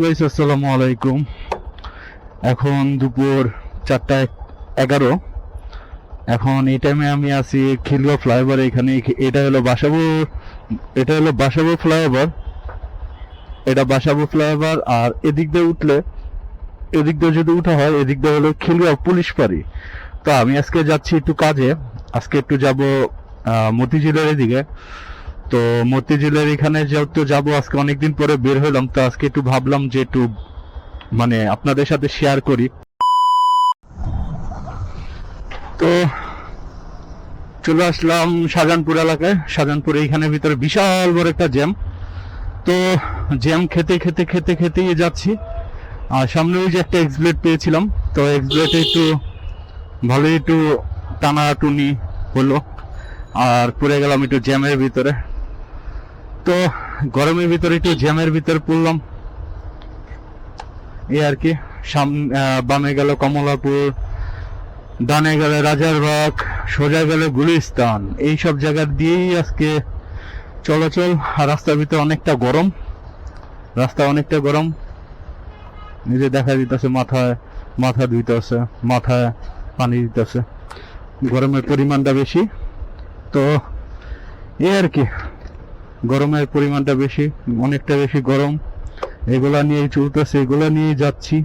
Guys, আসসালামু আলাইকুম। এখন দুপুর 4:11। এখন এই টাইমে আমি আছি খিলগাঁও ফ্লাইওভার। এখানে এটা হলো বাসাবো ফ্লাইওভার। এটা বাসাবো ফ্লাইওভার। আর এদিক দিয়ে যদি উঠা হয়, এদিক দিয়ে হলো খিলগাঁও পুলিশ ফাঁড়ি। তো আমি আজকে যাচ্ছি একটু কাজে। আজকে একটু যাব মতিঝিলের এদিকে। তো মতিঝিলের এখানে যেহেতু যাবো, আজকে অনেকদিন পরে বের হলাম, তো আজকে একটু ভাবলাম যে একটু আপনাদের সাথে শেয়ার করি। তো চলে আসলাম শাহজাহানপুর এলাকায়। শাহজাহানপুর এইখানে ভিতরে বিশাল বড় একটা জ্যাম। তো জ্যাম খেতে খেতে খেতে খেতেই যাচ্ছি। আর সামনে ওই যে একটা এক্সব্লেড পেয়েছিলাম, তো এক্সব্লেডে একটু ভালোই একটু টানাটুনি হলো, আর পড়ে গেলাম একটু জ্যামের ভিতরে। তো গরমের ভিতরে একটু জ্যামের ভিতরে পড়লাম, এই আর কি। বামে গেল কমলাপুর, ডানে গেলে রাজারবাগ, সোজা গেলে গুলিস্তান। এইসব জায়গা দিয়েই আজকে চলাচল। আর রাস্তার ভিতরে অনেকটা গরম, নিজে দেখা দিতেছে, মাথা ধুইতেছে, মাথায় পানি দিতেছে, গরমের পরিমাণটা বেশি। তো এই আর কি, গরমের পরিমাণটা বেশি, অনেকটা বেশি গরম। এগুলা নিয়ে চলতেছে, এগুলা নিয়ে যাচ্ছি।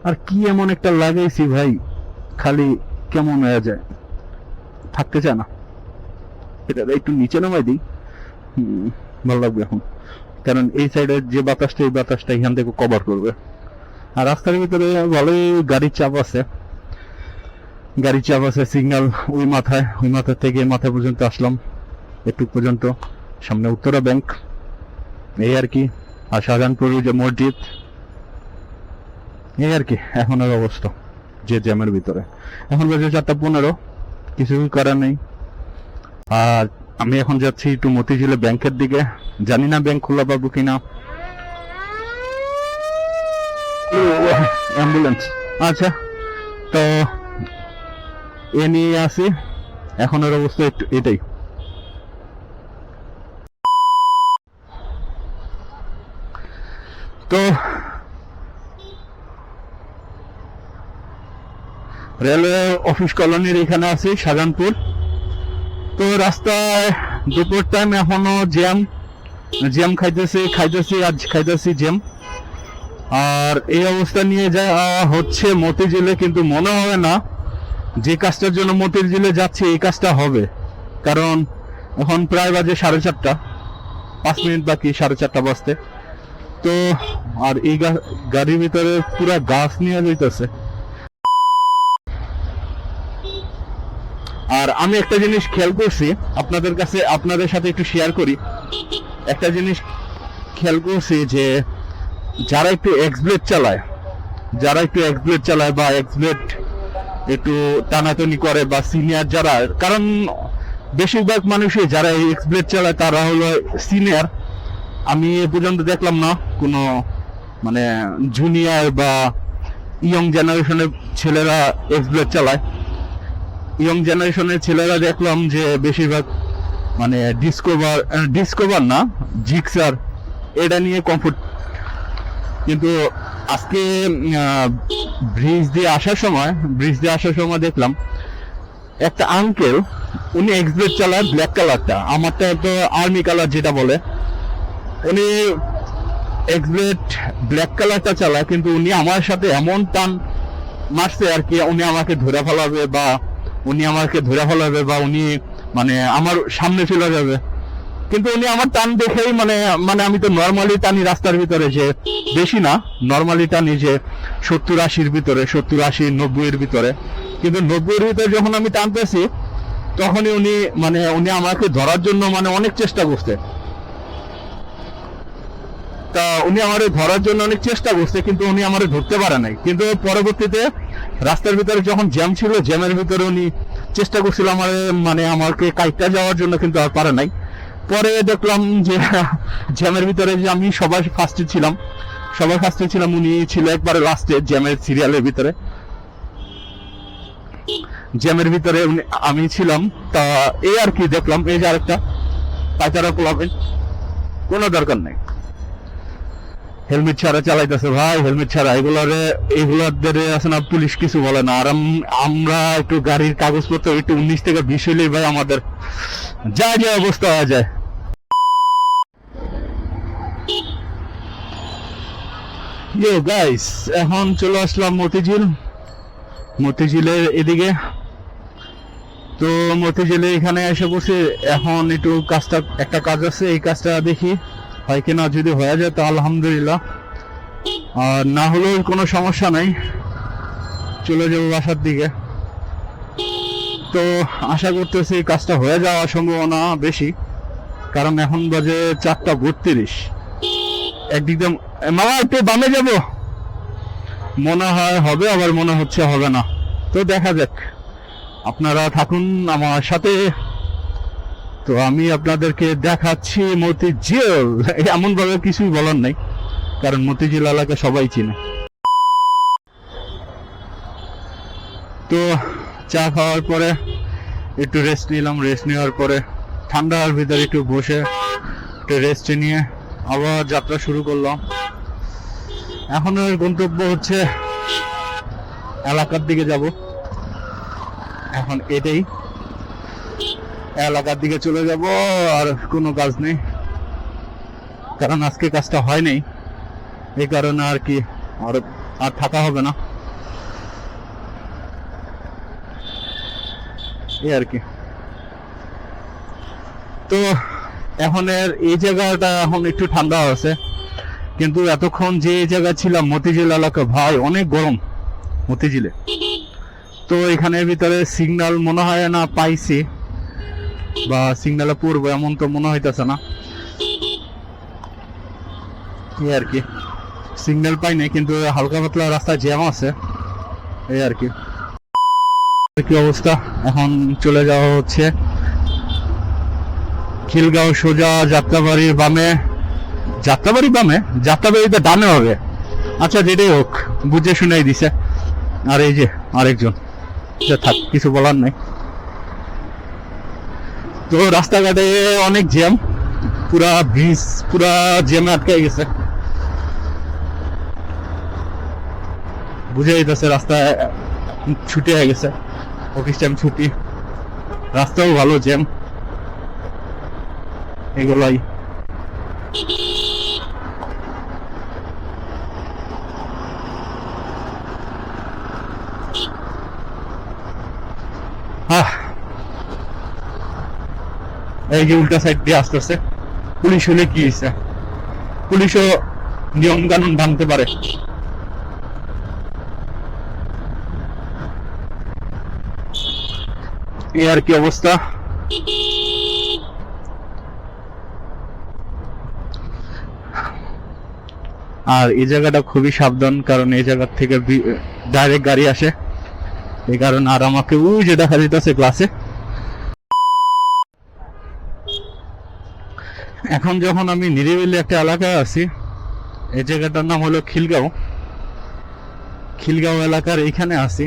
আর কি এমন একটা লাগাইছি ভাই, খালি কেমন হয়ে যায়, থাকতে চায় না। এটা একটু নিচে নামাই দিই, ভালো লাগবে এখন। কারণ এই সাইডের যে বাতাসটা, এই বাতাসটা এখান থেকে কভার করবে। আর রাস্তার ভিতরে ভালোই গাড়ির চাপ আছে, সিগন্যাল ওই মাথা থেকে মাথা পর্যন্ত আসলাম, একটু পর্যন্ত। সামনে উত্তরা ব্যাংক, এই আর কি। আর শাহজাহানপুর যে মসজিদ, এই আর কি এখনের অবস্থা যে জ্যামের ভিতরে। এখন বাজে 4:15, কিছুই করার নেই। আর আমি এখন যাচ্ছি একটু মতিঝিলে ব্যাংকের দিকে। জানি না ব্যাংক খোলা পাবো কিনা। অ্যাম্বুলেন্স, আচ্ছা। তো এ নিয়ে আসি, এখনের অবস্থা একটু এটাই। তো রেলওয়ে অফিস কলোনির এখানে আছি, শাহজাহানপুর। তো রাস্তায় দুপুর টাইম, এখনো জ্যাম খাইতেছি জ্যাম। আর এই অবস্থা নিয়ে যা হচ্ছে মতিঝিলে, কিন্তু মনে হয় না যে কাজটার জন্য মতিঝিলে যাচ্ছে এই কাজটা হবে। কারণ এখন প্রায় বাজে 4:30, 5 মিনিট বাকি 4:30 বাজতে। তো আর এই গাড়ির ভিতরে পুরা গাছ নিয়ে যাইতেছে। আর আমি একটা জিনিস খেয়াল করছি, আপনাদের সাথে একটু শেয়ার করি। একটা জিনিস খেয়াল করছি যে যারা একটু এক্সব্লেড চালায় বা এক্সব্লেড একটু টানাটানি করে, বা সিনিয়র যারা, কারণ বেশিরভাগ মানুষই যারা এক্সব্লেড চালায় তারা হলো সিনিয়র। আমি এ পর্যন্ত দেখলাম না কোনো জুনিয়র বা ইয়ং জেনারেশনের ছেলেরা এক্সব্লেড চালায়। ইয়ং জেনারেশনের ছেলেরা দেখলাম যে বেশিরভাগ ডিসকভার না, জিক্সার, এটা নিয়ে কমফোর্ট। কিন্তু আজকে ব্রিজ দিয়ে আসার সময় দেখলাম একটা আঙ্কেল, উনি এক্সব্লেড চালায় ব্ল্যাক কালারটা, আমারটা তো আর্মি কালার যেটা বলে, উনি এক্সব্লেড ব্ল্যাক কালারটা চালায়। কিন্তু উনি আমার সাথে এমন টান মারছে আর কি, উনি আমাকে ধরে ফেলাবে বা উনি আমার সামনে চলে যাবে। কিন্তু উনি আমার টান দেখেই আমি তো নর্মালি টানি রাস্তার ভিতরে, যে বেশি না, নর্মালি টানি যে 70-80-র ভিতরে, 70-80-90-এর ভিতরে। কিন্তু 90-এর ভিতরে যখন আমি টানতেছি, তখনই উনি আমাকে ধরার জন্য অনেক চেষ্টা করছে। তা উনি আমারে ধরার জন্য অনেক চেষ্টা করছে, কিন্তু উনি আমারে ধরতে পারে নাই। কিন্তু পরবর্তীতে রাস্তার ভিতরে যখন জ্যাম ছিল, জ্যামের ভিতরে উনি চেষ্টা করছিল আমাকে কাইটা যাওয়ার জন্য, কিন্তু আর পারে নাই। পরে দেখলাম যে জ্যামের ভিতরে যে আমি সবার ফার্স্টে ছিলাম, উনি ছিল একবারে লাস্টে জ্যামের সিরিয়ালের ভিতরে। আমি ছিলাম। তা এই আর কি দেখলাম, এই যে আরেকটা পাইতারা পোলাবেন, কোনো দরকার নেই। হেলমেট ছাড়া চালাইতেছে ভাই, হেলমেট ছাড়া। এগুলাদের আছে না, পুলিশ কিছু বলে না। আর আমরা একটু গাড়ির কাগজপত্র একটু 19 থেকে 20 হইলেই ভাই আমাদের যা যা অবস্থা হয়ে যায়। ইয়ো গাইস, এখন চলে আসলাম মতিঝিলের এদিকে। তো মতিঝিলে এখানে এসে বসে এখন একটু একটা কাজ আছে, এই কাজটা দেখি হয় কিনা। যদি হয়ে যায় তো আলহামদুলিল্লাহ, আর না হলেও কোনো সমস্যা নাই, চলে যাবো বাসার দিকে। তো আশা করতেছি কাজটা হয়ে যাওয়ার সম্ভাবনা বেশি, কারণ এখন বাজে 4:32। একদিক দিয়ে মামা একটু বামে যাব, মনে হয় হবে, আবার মনে হচ্ছে হবে না। তো দেখা যাক, আপনারা থাকুন আমার সাথে। তো আমি আপনাদেরকে দেখাচ্ছি মতিঝিল। এমন ভাবে কিছুই বলার নাই, কারণ মতিঝিল এলাকা সবাই চিনে। তো চা খাওয়ার পরে একটু রেস্ট নিলাম। রেস্ট নেওয়ার পরে ঠান্ডার ভিতরে একটু বসে একটু রেস্ট নিয়ে আবার যাত্রা শুরু করলাম। এখন গন্তব্য হচ্ছে এলাকার দিকে যাব। এখন এটাই এলাকার দিকে চলে যাব, আর কোনো কাজ নেই, কারণ আজকে কাজটা হয় নাই, এই কারণে আর কি আর থাকা হবে না, এই আর কি। তো এখন এই জায়গাটা এখন একটু ঠান্ডা আছে, কিন্তু এতক্ষণ যে জায়গায় ছিলাম মতিঝিল এলাকা ভাই অনেক গরম মতিঝিলে। তো এখানের ভিতরে সিগন্যাল মনে হয় না পাইছি, বা সিগন্যালে পড়বো এমন তো মনে হইতেছে না, এই আর কি। সিগন্যাল পাই নাই, কিন্তু হালকা পাতলা রাস্তায় জ্যাম আছে, এই আর কি। কি অবস্থা, এখন চলে যাওয়া হচ্ছে খিলগাঁও সোজা যাত্রাবাড়ির বামে। যাত্রাবাড়িতে ডানে হবে। আচ্ছা যেটাই হোক, বুঝে শুনেই দিছে। আর এই যে আরেকজন, থাক কিছু বলার নাই। তো রাস্তাঘাটে অনেক জ্যাম, পুরা ব্রিজ পুরা জ্যামে আটকে গেছে, বুঝে যাইতেছে রাস্তায় ছুটি হয়ে গেছে, অফিস টাইম ছুটি, রাস্তাও ভালো জ্যাম, এগুলাই। এই যে উল্টা সাইড দিয়ে আসতেছে পুলিশ, হলে কি হয়েছে? পুলিশও নিয়ম কানুন ভাঙতে পারে। এই আর কি অবস্থা। আর এই জায়গাটা খুবই সাবধান, কারণ এই জায়গা থেকে ডাইরেক্ট গাড়ি আসে, এই কারণে। আর আমাকে ওই যে দেখা যেতেছে ক্লাসে। এখন যখন আমি নিরিবিলি একটা এলাকায় আছি, এই জায়গাটার নাম হলো খিলগাঁও এলাকার এইখানে আছি।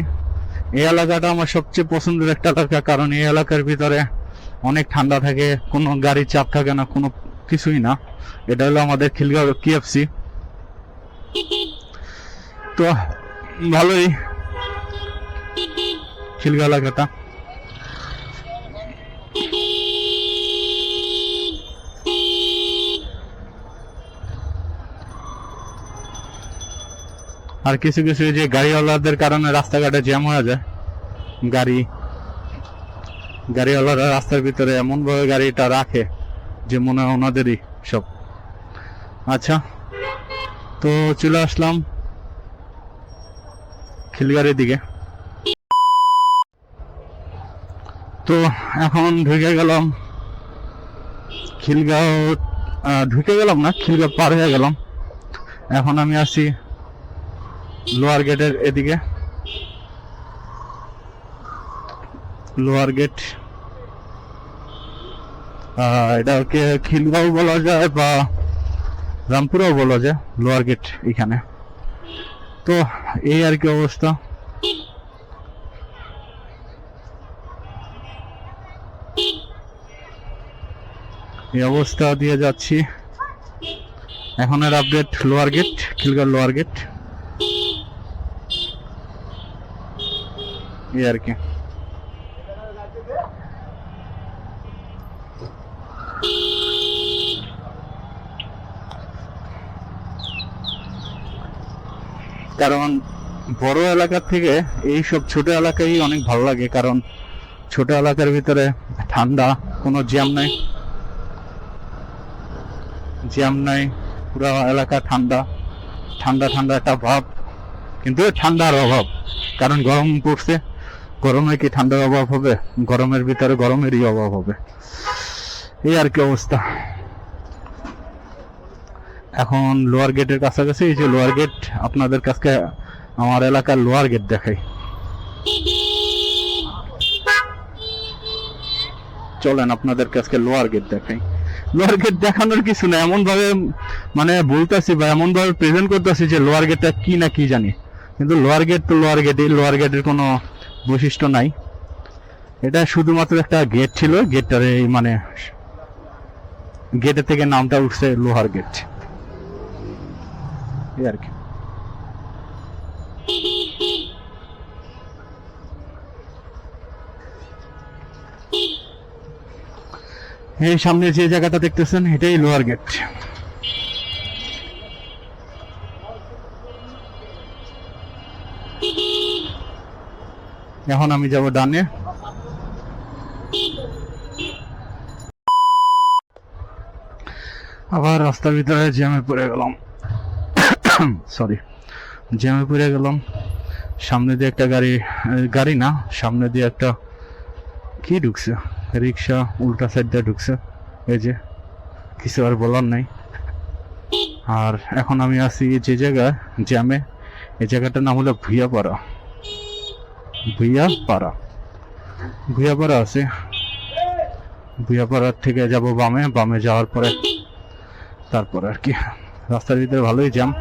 এই এলাকাটা আমার সবচেয়ে পছন্দের একটা এলাকা, কারণ এই এলাকার ভিতরে অনেক ঠান্ডা থাকে, কোনো গাড়ির চাপ থাকে না, কোনো কিছুই না। এটা হলো আমাদের খিলগাঁও KFC। তো ভালোই খিলগাঁও এলাকাটা। আর কিছু কিছু যে গাড়িওয়ালাদের কারণে রাস্তাঘাটে জ্যাম হয়ে যায়। গাড়িওয়ালারা রাস্তার ভিতরে এমন ভাবে গাড়িটা রাখে যে মনে হয় ওনাদেরই সব। আচ্ছা, তো চলে আসলাম খিলগাঁওয়ের দিকে। তো এখন ঢুকে গেলাম খিলগাঁও, ঢুকে গেলাম না, খিলগাঁও পার হয়ে গেলাম। এখন আমি আছি লোয়ার গেটের এদিকে। লোয়ার গেট, এটাকে খিলগাঁও বলা যায় বা রামপুরাও বলা যায়, লোয়ার গেট এখানে। তো এই আর কি অবস্থা। এই অবস্থা দিয়ে যাচ্ছি। এখন এর update lower gate, Khilgaon lower gate, এই আর কি। কারণ বড় এলাকার থেকে এইসব ছোট এলাকায় অনেক ভালো লাগে, কারণ ছোট এলাকার ভিতরে ঠান্ডা, কোনো জ্যাম নাই, পুরো এলাকা ঠান্ডা ঠান্ডা ঠান্ডা একটা ভাব। কিন্তু ঠান্ডার অভাব, কারণ গরম পড়ছে, গরমে কি ঠান্ডার অভাব হবে? গরমের ভিতরে গরমেরই অভাব হবে, এই আর কি অবস্থা। এখন লোয়ার গেটের কাছাকাছি, এই যে লোয়ার গেট, আপনাদের কাছে আমার এলাকার লোয়ার গেট দেখাই। চলেন আপনাদের কাছে লোয়ার গেট দেখাই। লোয়ার গেট দেখানোর কিছু না, এমন ভাবে মানে বলতেছি বা এমন ভাবে প্রেজেন্ট করতেছি যে লোয়ার গেটটা কি না কি জানি, কিন্তু লোয়ার গেট তো লোয়ার গেট, এই লোয়ার গেটের কোনো বৈশিষ্ট্য নাই। এটা শুধুমাত্র একটা গেট ছিল, গেটটার এই মানে গেটের থেকে নামটা উঠছে লোহার গেট, এই আর কি। এই সামনে যে জায়গাটা দেখতেছেন এটাই লোয়ার গেট। এখন আমি যাব ডানে। আবার রাস্তার ভিতরে জ্যামে পড়ে গেলাম, সরি, জ্যামে পড়ে গেলাম। সামনে দিয়ে একটা গাড়ি না, সামনে দিয়ে একটা কি ঢুকছে, রিক্সা উল্টা সাইড দিয়ে ঢুকছে, এই যে কিছু আর বলার নাই। আর এখন আমি আছি যে জায়গায় জ্যামে, এই জায়গাটার নাম হলো ভুইয়াপাড়া আছে। ভুইয়াপাড়ার থেকে যাব বামে, বামে যাওয়ার পরে তারপরে আর কি রাস্তার ভিতরে ভালোই জ্যাম।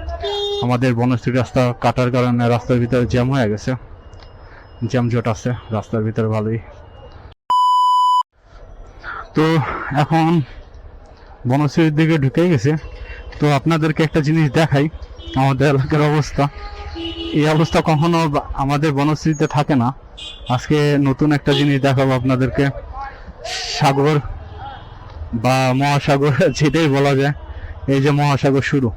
আমাদের বনশ্রী রাস্তা কাটার কারণে রাস্তার ভিতরে জ্যাম হয়ে গেছে, জ্যাম জট আছে রাস্তার ভিতরে ভালোই। তো এখন বনশ্রীর দিকে ঢুকে গেছে। তো আপনাদেরকে একটা জিনিস দেখাই, আমাদের এলাকার অবস্থা। এই অবস্থা কখনো আমাদের বনশ্রীতে থাকে না। আজকে নতুন একটা জিনিস দেখাবো আপনাদেরকে, সাগর বা মহাসাগর যেটাই বলা যায়, এই যে মহাসাগর শুরু,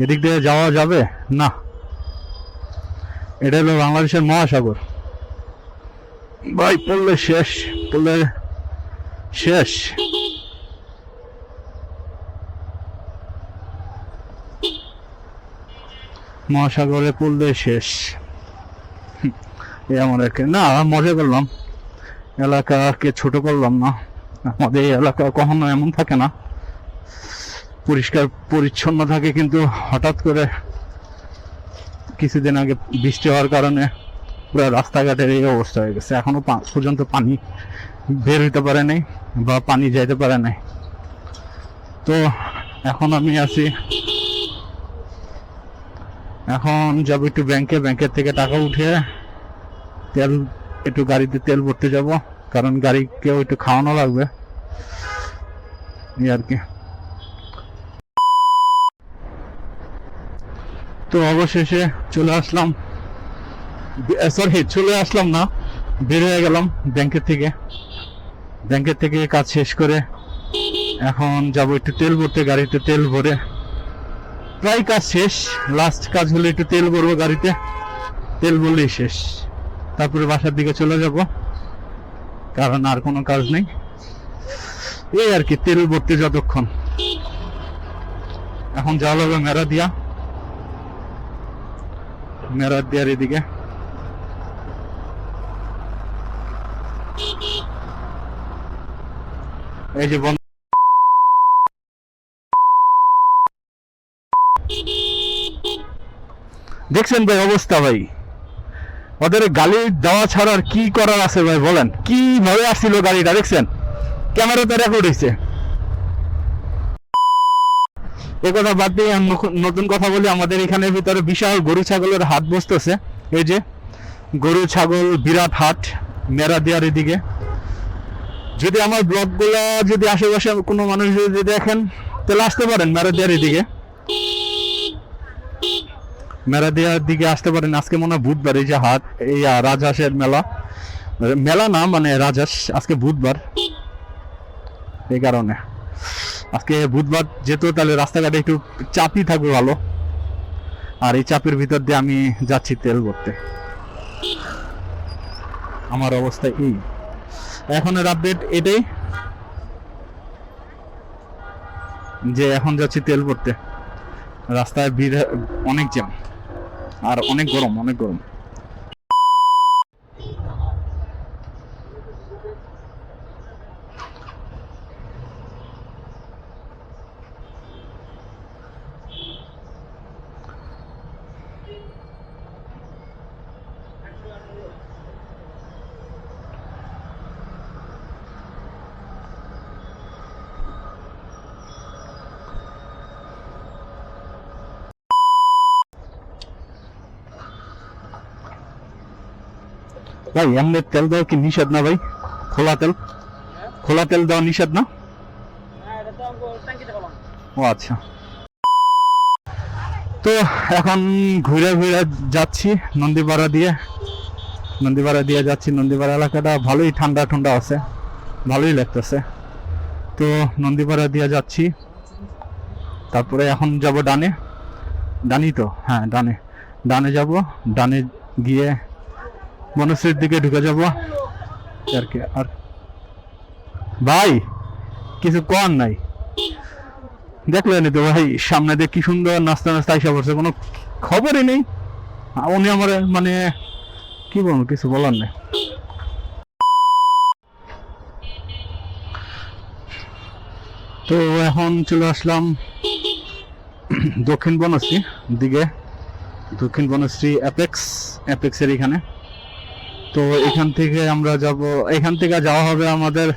এদিক দিয়ে যাওয়া যাবে না, এটা হলো বাংলাদেশের মহাসাগর ভাই। পড়লে শেষ। মহাসাগরে পড়লে শেষ। এমন একটা না, মজা করলাম, এলাকাকে ছোট করলাম না। আমাদের এলাকা কখনো এমন থাকে না, পরিষ্কার পরিচ্ছন্ন থাকে, কিন্তু হঠাৎ করে কিছুদিন আগে বৃষ্টি হওয়ার কারণে পুরো রাস্তাঘাটের এই অবস্থা হয়ে গেছে। এখনো পর্যন্ত পানি বের হইতে পারে নাই বা পানি যাইতে পারে নাই। তো এখন আমি আছি, এখন যাবো একটু ব্যাংকের থেকে টাকা উঠে তেল, একটু গাড়িতে তেল ভরতে যাব, কারণ গাড়িকেও একটু খাওয়ানো লাগবে, এই আর কি। তো অবশেষে চলে আসলাম না, বের হয়ে গেলাম ব্যাংকের থেকে কাজ শেষ করে এখন যাব একটু তেল ভরতে, গাড়িতে তেল ভরে প্রায় কাজ শেষ। লাস্ট কাজ হলো একটু তেল ভরবো গাড়িতে, তেল ভরলেই শেষ। তারপরে বাসার দিকে চলে যাব, কারণ আর কোনো কাজ নেই, এই আর কি। তেল ভরতে যতক্ষণ, এখন যাওয়া লাগবে মেরাদিয়ার এদিকে। এই যে দেখছেন ভাই অবস্থা, ভাই ওদের গালি দেওয়া ছাড়া আর কি করার আছে ভাই, বলেন কিভাবে আসছিল গাড়িটা, দেখছেন ক্যামেরাতে রেকর্ড হয়েছে। এই কথা বাদ দিয়ে নতুন কথা বলি, আমাদের এখানে ভিতরে বিশাল গরু ছাগলের হাট বসতেছে। এই যে গরু ছাগল বিরাট হাট মেরাদিয়ার এদিকে, যদি আমার ব্লগগুলো যদি আশেপাশে কোনো মানুষ যদি দেখেন তাহলে আসতে পারেন মেরাদিয়ার এদিকে, মেরাদিয়ার দিকে আসতে পারেন। আজকে মনে হয় বুধবার, এই যে হাট, এই রাজহাঁসের মেলা, মেলা না মানে রাজহাঁস, আজকে বুধবার, এই কারণে আজকে বুধবার যেহেতু তাহলে রাস্তাঘাটে একটু চাপই থাকবে ভালো। আর এই চাপের ভিতর দিয়ে আমি যাচ্ছি তেল ভরতে। আমার অবস্থা এই, এখনের আপডেট এটাই যে এখন যাচ্ছি তেল ভরতে। রাস্তায় ভিড় অনেক জ্যাম আর অনেক গরম, অনেক গরম। ভাই এমনি তেল দেওয়া কি নিষেধ না ভাই? খোলা তেল, খোলা তেল দেওয়া নিষেধ না? ও আচ্ছা। তো এখন ঘুরে ঘুরে যাচ্ছি নন্দীপাড়া দিয়ে, নন্দীপাড়া দিয়ে যাচ্ছি। নন্দীপাড়া এলাকাটা ভালোই ঠান্ডা ঠান্ডা আছে, ভালোই লাগতেছে। তো নন্দীপাড়া দিয়ে যাচ্ছি, তারপরে এখন যাব ডানে, ডানি তো, হ্যাঁ ডানে, ডানে যাব। ডানে গিয়ে বনশ্রীর দিকে ঢুকে যাব আর কি। আর ভাই কিছু কর নাই, দেখলেন তো ভাই সামনে দিয়ে কি সুন্দর নাস্তা নাস্তা আইসা পড়ছে, কোনো খবরই নেই। উনি আমার মানে কি বলবো, কিছু বলার নেই। তো এখন চলে আসলাম দক্ষিণ বনশ্রী দিকে, দক্ষিণ বনশ্রী অ্যাপেক্সের এখানে। তো এখান থেকে আমরা যাব, এখান থেকে যাওয়া হবে আমাদের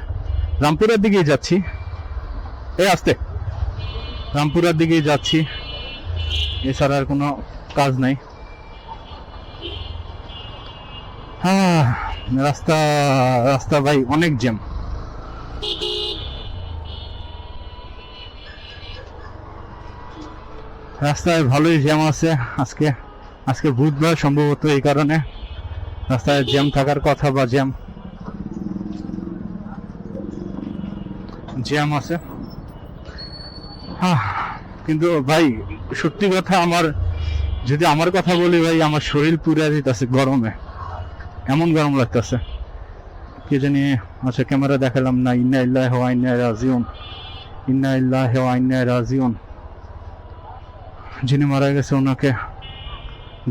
রামপুরার দিকেই যাচ্ছি। এই আসতে রামপুরার দিকেই যাচ্ছি, এছাড়া আর কোনো কাজ নাই। হ্যাঁ রাস্তা রাস্তা ভাই অনেক জ্যাম। রাস্তায় ভালোই জ্যাম আছে আজকে, আজকে বুধবার সম্ভবত, এই কারণে রাস্তায় জ্যাম থাকার কথা, বা জ্যাম আছে। হ্যাঁ কিন্তু ভাই সত্যি কথা, আমার যদি আমার কথা বলি ভাই, আমার শরীর পুড়ে যেতেছে গরমে, এমন গরম লাগতেছে কি জানি। আচ্ছা ক্যামেরা দেখালাম না। ইন্না লিল্লাহি ওয়া ইন্না ইলাইহি রাজিউন, ইন্না লিল্লাহি ওয়া ইন্না ইলাইহি রাজিউন। যিনি মারা গেছে ওনাকে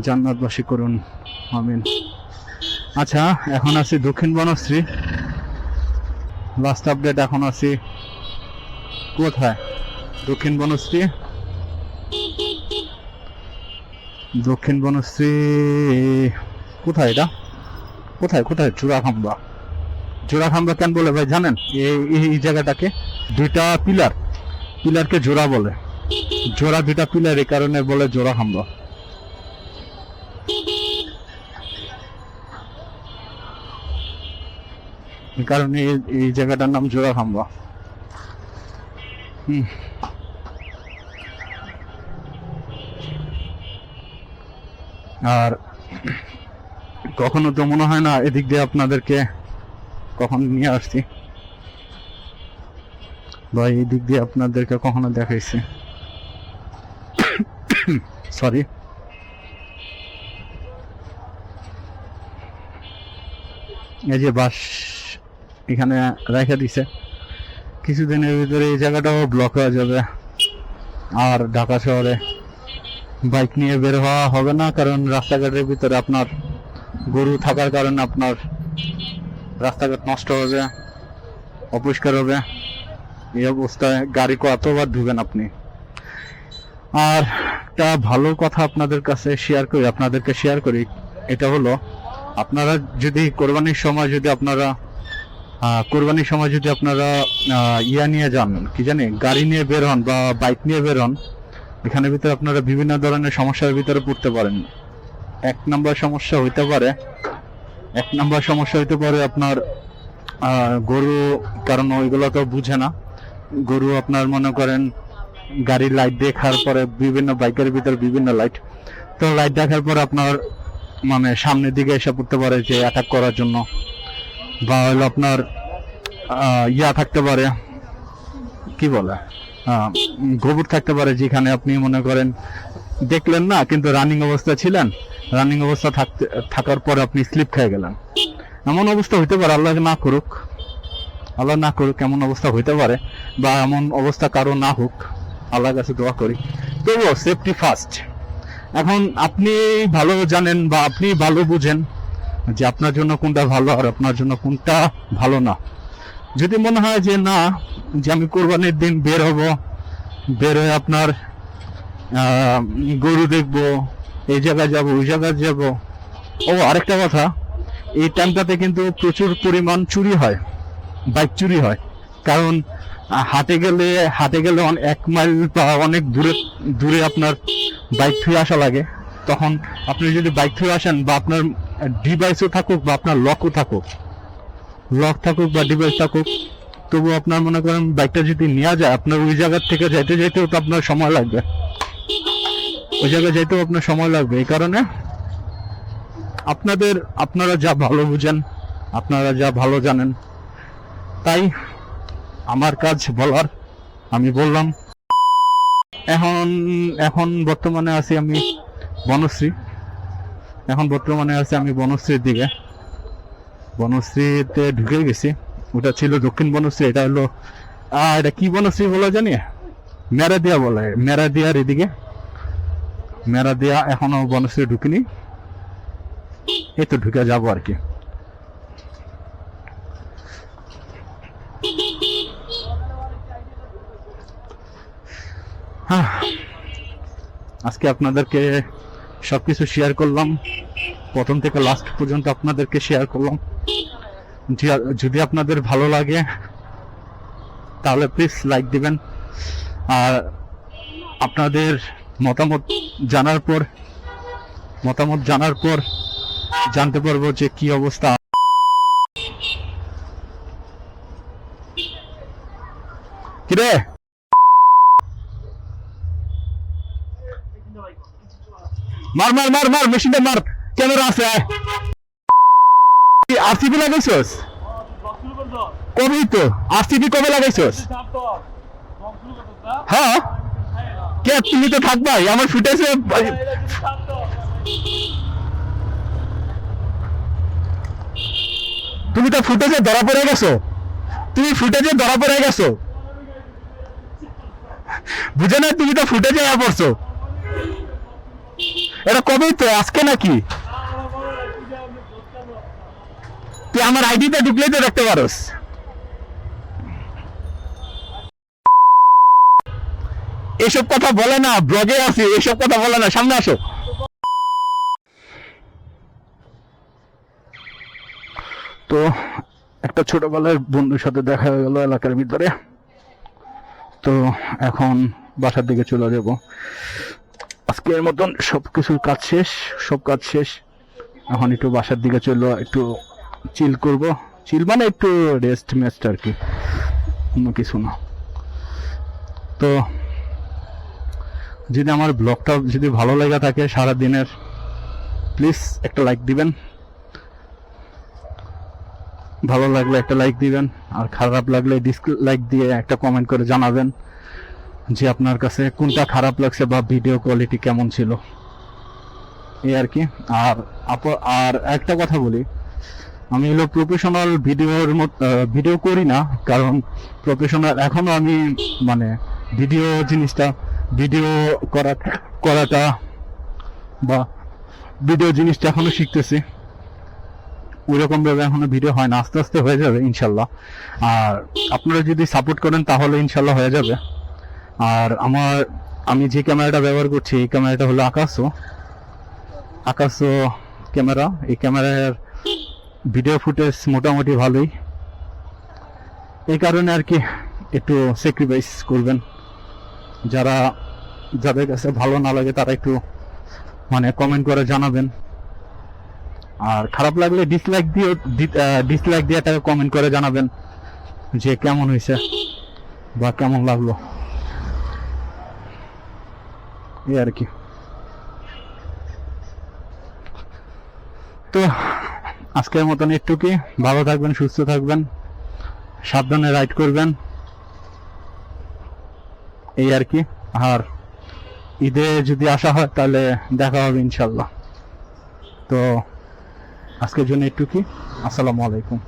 জান্নাতবাসী করুন, আমিন। আচ্ছা এখন আছি দক্ষিণ বনশ্রী, লাস্ট আপডেট। এখন আছি কোথায়? দক্ষিণ বনশ্রী, দক্ষিণ বনশ্রী কোথায় এটা? কোথায় কোথায়? জোড়াখাম্বা। জোড়াখাম্বা কেন বলে ভাই জানেন? এই জায়গাটাকে দুইটা পিলার, পিলারকে জোড়া বলে, জোড়া দুইটা পিলার, এই কারণে বলে জোড়াখাম্বা। এই কারণে এই জায়গাটার নাম জোড়াখাম্বা। আর কখনো তো মনে হয় না এদিক দিয়ে আপনাদেরকে কখন নিয়ে আসছি ভাই, এই দিক দিয়ে আপনাদেরকে কখনো দেখাইছি, সরি। এই যে বাস এখানে রেখে দিছে, কিছুদিনের ভিতরে এই জায়গাটাও ব্লক হয়ে যাবে। আর ঢাকা শহরে বাইক নিয়ে বের হওয়া হবে না, কারণ রাস্তাঘাটের ভিতরে আপনার গরু থাকার কারণে আপনার রাস্তাঘাট নষ্ট হবে, অপরিষ্কার হবে। এই অবস্থায় গাড়ি কতবার ধুবেন আপনি? আর একটা ভালো কথা আপনাদের কাছে শেয়ার করি, আপনাদেরকে শেয়ার করি, এটা হলো আপনারা যদি কোরবানির সময় যদি আপনারা ইয়া নিয়ে যান, কি জানি গাড়ি নিয়ে বের হন বা বাইক নিয়ে বের হন, এখানের ভিতরে আপনারা বিভিন্ন ধরনের সমস্যার ভিতরে পড়তে পারেন। এক নাম্বার সমস্যা হইতে পারে আপনার গরু, কারণ ওইগুলো তো বুঝে না। গরু আপনার মনে করেন গাড়ির লাইট দেখার পরে, বিভিন্ন বাইকের ভিতর বিভিন্ন লাইট, তো লাইট দেখার পর আপনার মানে সামনের দিকে এসে পড়তে পারে যে অ্যাটাক করার জন্য, বা হলো আপনার ইয়া থাকতে পারে, কি বলে, গোবর থাকতে পারে, যেখানে আপনি মনে করেন দেখলেন না কিন্তু রানিং অবস্থা ছিলেন, রানিং অবস্থা থাকার পর আপনি স্লিপ খেয়ে গেলেন, এমন অবস্থা হইতে পারে। আল্লাহ না করুক, আল্লাহ না করুক, এমন অবস্থা হইতে পারে, বা এমন অবস্থা কারো না হোক, আল্লাহর কাছে দোয়া করি। তবুও সেফটি ফার্স্ট। এখন আপনি ভালো জানেন বা আপনি ভালো বুঝেন যে আপনার জন্য কোনটা ভালো আর আপনার জন্য কোনটা ভালো না। যদি মনে হয় যে না, যে আমি কোরবানির দিন বের হব, বের হয়ে আপনার গরু দেখবো, এই জায়গায় যাব, ওই জায়গায় যাব। ও আরেকটা কথা, এই টাইমটাতে কিন্তু প্রচুর পরিমাণ চুরি হয়, বাইক চুরি হয়। কারণ হাটে গেলে 1 মাইল বা অনেক দূরে দূরে আপনার বাইক থুয়ে আসা লাগে। তখন আপনি যদি বাইক থুয়ে আসেন, বা আপনার ডিভাইসও থাকুক বা আপনার লক থাকুক বা ডিভাইস থাকুক, তবু আপনার মনে করেন বাইকটা যদি নেওয়া যায়, আপনার ওই জায়গার থেকে যাইতেও তো আপনার সময় লাগবে, ওই জায়গায় যাইতেও আপনার সময় লাগবে। এই কারণে আপনারা যা ভালো বুঝেন, আপনারা যা ভালো জানেন, তাই আমার কাজ বলার, আমি বললাম। এখন বর্তমানে আছি আমি বনশ্রী, বনশ্রীর দিকে, বনশ্রীতে ঢুকে গেছি। ওটা ছিল দক্ষিণ বনশ্রী, এটা হলো এটা কি বনশ্রী বলা জানি, মেরাদিয়া বলে, মেরাদিয়ার এদিকে, মেরাদিয়া। এখনো বনশ্রী ঢুকিনি, এই তো ঢুকে যাবো আর কি। আজকে আপনাদেরকে সবকিছু শেয়ার করলাম, প্রথম থেকে লাস্ট পর্যন্ত আপনাদেরকে শেয়ার করলাম। যদি আপনাদের ভালো লাগে তাহলে প্লিজ লাইক দিবেন, আর আপনাদের মতামত জানার পর জানতে পারবো যে কি অবস্থা। কিরে, মার মার মার মার, মেশিনটা মার, ক্যামেরা আছে। আরসিবি লাগাইছস কবে? তো আরসিবি কবে লাগাইছস? হ্যাঁ, কে তুমি তো থাকবাই, আমার ফুটেছে। তুমি তো ফুটেজে ধরা পড়ে গেছো, বুঝে না? তুমি তো ফুটেজে পড়ছো। এটা কবেই তো, আজকে নাকি? তুই আমার আইডিটা ঢুকলেই তো দেখতে পারোস। এসব কথা বলে না, ব্লগে আছি, এসব কথা বলে না, সামনে আসো। তো একটা ছোটবেলার বন্ধুর সাথে দেখা হয়ে গেল এলাকার ভিতরে। তো এখন বাসার দিকে চলে যাব। আজকের মতন সব কাজ শেষ। এখন একটু বাসার দিকে চলো, একটু চিল করব, চিল মানে একটু রেস্ট মেস্ট আর কি, অন্য কিছু না। তো যদি আমার ব্লগটা যদি ভালো লেগে থাকে সারা দিনের, প্লিজ একটা লাইক দিবেন, ভালো লাগলে একটা লাইক দিবেন, আর খারাপ লাগলে ডিসলাইক দিয়ে একটা কমেন্ট করে জানাবেন যে আপনার কাছে কোনটা খারাপ লাগছে বা ভিডিও কোয়ালিটি কেমন ছিল, এই আর কি। আর একটা কথা বলি, আমি হলো প্রফেশনাল ভিডিও করি না, কারণ প্রফেশনাল এখনো আমি মানে ভিডিও করাটা বা ভিডিও জিনিসটা এখনো শিখতেছি। ওইরকম ভাবে এখনো ভিডিও হয় না, আস্তে আস্তে হয়ে যাবে ইনশাল্লাহ। আর আপনারা যদি সাপোর্ট করেন তাহলে ইনশাল্লাহ হয়ে যাবে। আর আমি যে ক্যামেরাটা ব্যবহার করছি, এই ক্যামেরাটা হলো আকাশো ক্যামেরা। এই ক্যামেরার ভিডিও ফুটেজ মোটামুটি ভালোই, এই কারণে আর কি একটু স্যাক্রিফাইস করবেন। যাদের কাছে ভালো না লাগে তারা একটু মানে কমেন্ট করে জানাবেন। আর খারাপ লাগলে ডিসলাইক দিয়ে একটা কমেন্ট করে জানাবেন যে কেমন হয়েছে বা কেমন লাগলো, এই আর কি। তো আজকের মতন একটুকি, ভালো থাকবেন, সুস্থ থাকবেন, সাবধানে রাইড করবেন, এই আর কি। আর ঈদে যদি আসা হয় তাহলে দেখা হবে ইনশাল্লাহ। তো আজকের জন্য একটুকি, আসসালামু আলাইকুম।